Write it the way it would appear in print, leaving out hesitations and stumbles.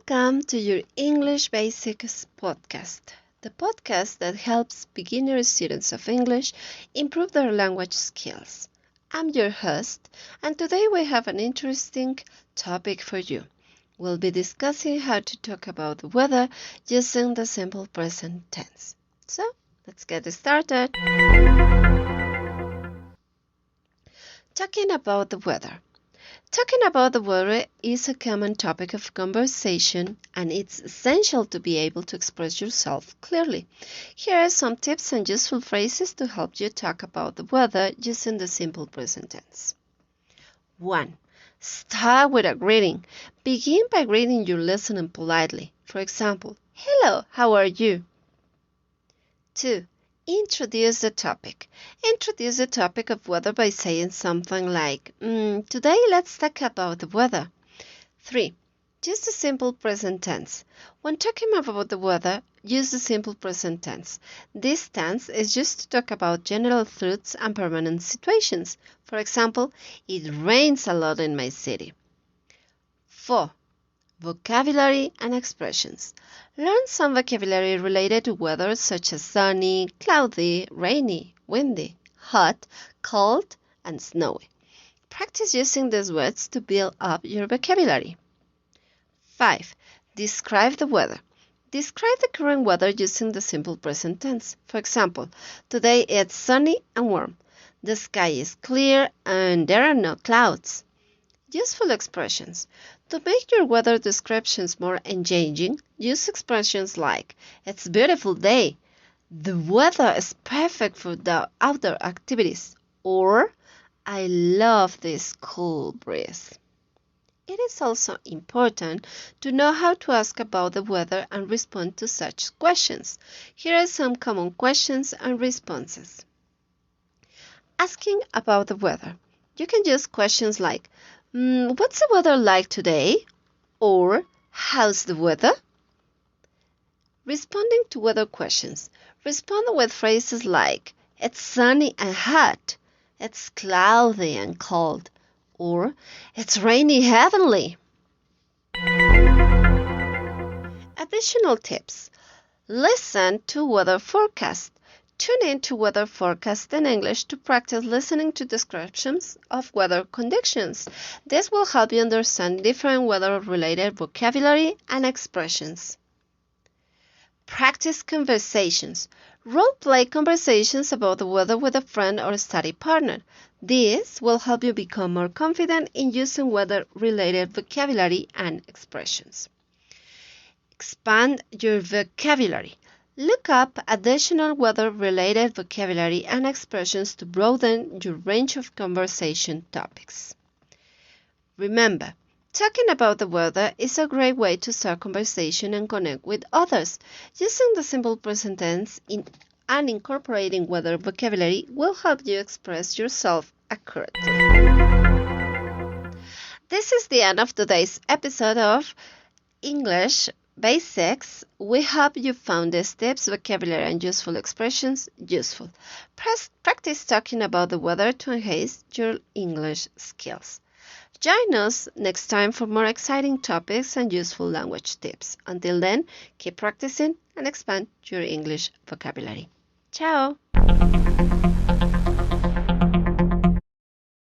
Welcome to your English Basics podcast, the podcast that helps beginner students of English improve their language skills. I'm your host, and today we have an interesting topic for you. We'll be discussing how to talk about the weather using the simple present tense. So, let's get started. Talking about the weather. Talking about the weather is a common topic of conversation, and it's essential to be able to express yourself clearly. Here are some tips and useful phrases to help you talk about the weather using the simple present tense. 1. Start with a greeting. Begin by greeting your listener politely. For example, "Hello, how are you?" 2. Introduce the topic. Introduce the topic of weather by saying something like, "Today let's talk about the weather." 3. Use the simple present tense. When talking about the weather, use the simple present tense. This tense is used to talk about general truths and permanent situations. For example, it rains a lot in my city. 4. Vocabulary and expressions. Learn some vocabulary related to weather such as sunny, cloudy, rainy, windy, hot, cold, and snowy. Practice using these words to build up your vocabulary. 5. Describe the weather. Describe the current weather using the simple present tense. For example, today it's sunny and warm. The sky is clear and there are no clouds. Useful expressions. To make your weather descriptions more engaging, use expressions like, "It's a beautiful day," "The weather is perfect for the outdoor activities," or "I love this cool breeze." It is also important to know how to ask about the weather and respond to such questions. Here are some common questions and responses. Asking about the weather. You can use questions like, "What's the weather like today?" or "How's the weather?" Responding to weather questions. Respond with phrases like, "It's sunny and hot," "It's cloudy and cold," or "It's rainy heavenly." Additional tips. Listen to weather forecast. Tune in to weather forecast in English to practice listening to descriptions of weather conditions. This will help you understand different weather-related vocabulary and expressions. Practice conversations. Role-play conversations about the weather with a friend or study partner. This will help you become more confident in using weather-related vocabulary and expressions. Expand your vocabulary. Look up additional weather-related vocabulary and expressions to broaden your range of conversation topics. Remember, talking about the weather is a great way to start conversation and connect with others. Using the simple present tense and incorporating weather vocabulary will help you express yourself accurately. This is the end of today's episode of English Basics. We hope you found these tips, vocabulary, and useful expressions useful. Practice talking about the weather to enhance your English skills. Join us next time for more exciting topics and useful language tips. Until then, keep practicing and expand your English vocabulary. Ciao!